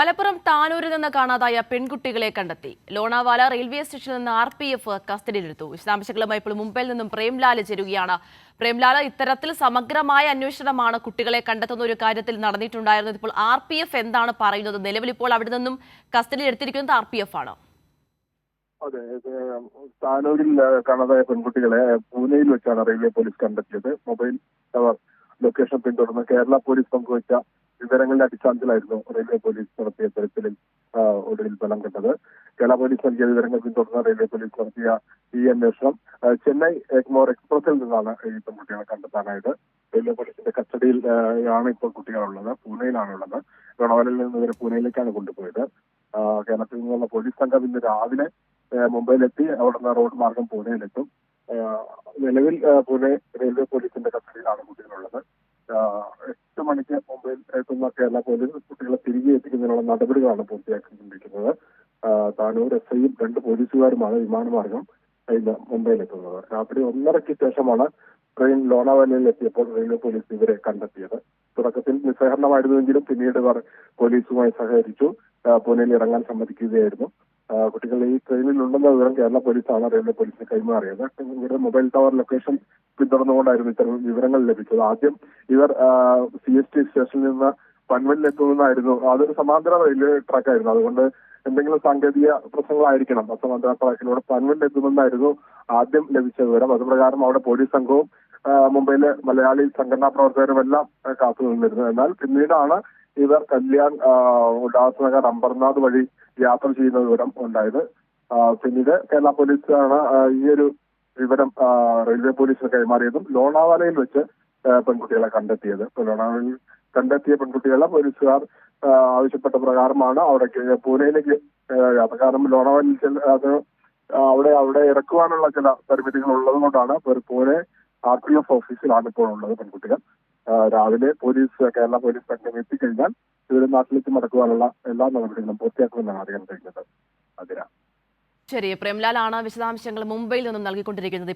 മലപ്പുറം താനൂരിൽ നിന്ന് കാണാതായ പെൺകുട്ടികളെ കണ്ടെത്തി. ലോണാവാല റെയിൽവേ സ്റ്റേഷനിൽ നിന്ന് RPF കസ്റ്റഡിയിലെടുത്തു. വിശദാംശങ്ങളുമായി ഇപ്പോൾ മുംബൈയിൽ നിന്നും പ്രേംലാൽ ചേരുകയാണ്. പ്രേംലാൽ, ഇത്തരത്തിൽ സമഗ്രമായ അന്വേഷണമാണ് കുട്ടികളെ കണ്ടെത്തുന്ന ഒരു കാര്യത്തിൽ നടന്നിട്ടുണ്ടായിരുന്നത്. ഇപ്പോൾ RPF എന്താണ് പറയുന്നത്? നിലവിൽ ഇപ്പോൾ അവിടെ നിന്നും കസ്റ്റഡിയിൽ എടുത്തിരിക്കുന്നത് RPF ആണ്. അതെ, താനൂരിൽ കാണാതായ പെൺകുട്ടികളെ പൂനെയിൽ വെച്ചാണ് റെയിൽവേ പോലീസ് കണ്ടെത്തിയത്. മൊബൈൽ ടവർ ലൊക്കേഷൻ പിന്തുടർന്ന് കേരള പോലീസ് പങ്കുവച്ച വിവരങ്ങളുടെ അടിസ്ഥാനത്തിലായിരുന്നു റെയിൽവേ പോലീസ് നടത്തിയ തെരച്ചിലിൽ ഒടുവിൽ ഫലം കണ്ടത്. കേരള പോലീസ് നൽകിയ വിവരങ്ങൾ പിന്തുടർന്ന് റെയിൽവേ പോലീസ് നടത്തിയ ഈ അന്വേഷണം ചെന്നൈ എഗ്മോർ എക്സ്പ്രസിൽ നിന്നാണ് ഈ പെൺകുട്ടികളെ കണ്ടെത്താനായത്. റെയിൽവേ പോലീസിന്റെ കസ്റ്റഡിയിൽ ആണ് ഇപ്പോൾ കുട്ടികളുള്ളത്. പൂനെയിലാണുള്ളത്. ലോണാവാലയിൽ നിന്ന് ഇവരെ പൂനെയിലേക്കാണ് കൊണ്ടുപോയത്. കേരളത്തിൽ നിന്നുള്ള പോലീസ് സംഘം ഇന്ന് രാവിലെ മുംബൈയിലെത്തി അവിടുന്ന് റോഡ് മാർഗം പൂനെയിലെത്തും. നിലവിൽ പൂനെ റെയിൽവേ പോലീസിന്റെ കസ്റ്റഡിയിലാണ് കുട്ടികളുള്ളത്. 8 മണിക്ക് മുംബൈയിൽ എത്തുന്ന കേരള പോലീസ് കുട്ടികളെ തിരികെ എത്തിക്കുന്നതിനുള്ള നടപടികളാണ് പൂർത്തിയാക്കിക്കൊണ്ടിരിക്കുന്നത്. താനൂർ SIയും 2 പോലീസുകാരുമാണ് വിമാനമാർഗം ഇന്ന് മുംബൈയിലെത്തുന്നത്. രാത്രി 1:30-ക്ക് ശേഷമാണ് ട്രെയിൻ ലോണാവാലയിൽ എത്തിയപ്പോൾ റെയിൽവേ പോലീസ് ഇവരെ കണ്ടെത്തിയത്. തുടക്കത്തിൽ നിസ്സഹരണമായിരുന്നുവെങ്കിലും പിന്നീട് ഇവർ പോലീസുമായി സഹകരിച്ചു പൂനെയിൽ ഇറങ്ങാൻ സമ്മതിക്കുകയായിരുന്നു. കുട്ടികൾ ഈ ട്രെയിനിൽ ഉണ്ടെന്ന വിവരം കേരള പോലീസാണ് റെയിൽവേ പോലീസിന് കൈമാറിയത്. ഇവരുടെ മൊബൈൽ ടവർ ലൊക്കേഷൻ പിന്തുടർന്നുകൊണ്ടായിരുന്നു ഇത്തരം വിവരങ്ങൾ ലഭിച്ചത്. ആദ്യം ഇവർ CST സ്റ്റേഷനിൽ നിന്ന് പൻവലിൽ എത്തുന്നതായിരുന്നു. അതൊരു സമാന്തര റെയിൽവേ ട്രാക്കായിരുന്നു. അതുകൊണ്ട് എന്തെങ്കിലും സാങ്കേതിക പ്രശ്നങ്ങളായിരിക്കണം സമാന്തര ട്രാക്കിലൂടെ പൻവലിൽ എത്തുമെന്നായിരുന്നു ആദ്യം ലഭിച്ച വിവരം. അതുപ്രകാരം അവിടെ പോലീസ് സംഘവും മുംബൈയിലെ മലയാളി സംഘടനാ പ്രവർത്തകരും എല്ലാം കാത്തു നിന്നിരുന്നു. എന്നാൽ പിന്നീടാണ് ഇവർ കല്യാൺ ഉല്ലാസ്നഗർ അംബർനാഥ് വഴി യാത്ര ചെയ്യുന്ന വിവരം ഉണ്ടായത്. പിന്നീട് കേരള പോലീസാണ് ഈ ഒരു വിവരം റെയിൽവേ പോലീസിന് കൈമാറിയതും ലോണാവാലയിൽ വെച്ച് പെൺകുട്ടികളെ കണ്ടെത്തിയത്. ലോണാവാലയിൽ കണ്ടെത്തിയ പെൺകുട്ടികളെ പോലീസുകാർ ആവശ്യപ്പെട്ട പ്രകാരമാണ് അവിടേക്ക് പൂനെയിലേക്ക് യാത്ര. കാരണം ലോണാവാലയിൽ അത് അവിടെ ഇറക്കുവാനുള്ള ചില പരിമിതികൾ ഉള്ളത് കൊണ്ടാണ് പൂനെ RPF ഓഫീസിലാണ് ഇപ്പോൾ ഉള്ളത് പെൺകുട്ടികൾ. രാവിലെ കേരള പോലീസ് സംഘം എത്തിക്കഴിഞ്ഞാൽ ഇവരെ നാട്ടിലേക്ക് മടക്കുവാനുള്ള എല്ലാ നടപടികളും പൂർത്തിയാക്കുമെന്നാണ് അറിയാൻ കഴിഞ്ഞത്. ശരി, പ്രേംലാലാണ് വിശദാംശങ്ങൾ മുംബൈയിൽ നിന്നും നൽകിക്കൊണ്ടിരിക്കുന്നത്.